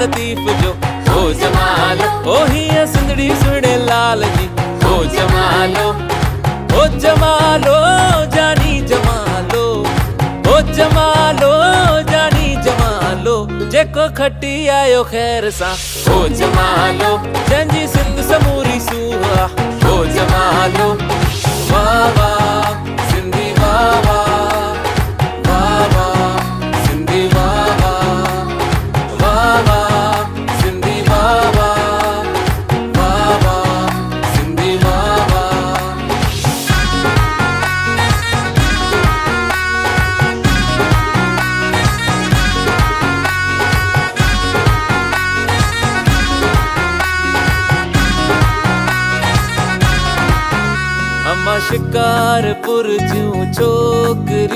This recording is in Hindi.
लतीफ जो हो जमालो, ओही है सिंधड़ी सुने लाल जी हो जमालो, हो जमालो जानी जमालो, हो जमालो जानी जमालो, जेको खटी आयो खैर सा हो जमालो, जंजी सिंध समूरी सूहा हो जमालो। वाह वाह सिंधी वाह वाह, वाह वाह सिंधी वाह वाह, वाह वाह सिंधी वाह वाह, वाह वाह सिंधी वाह वाह। अम्मा शिकारपुर जूं छोकरियूं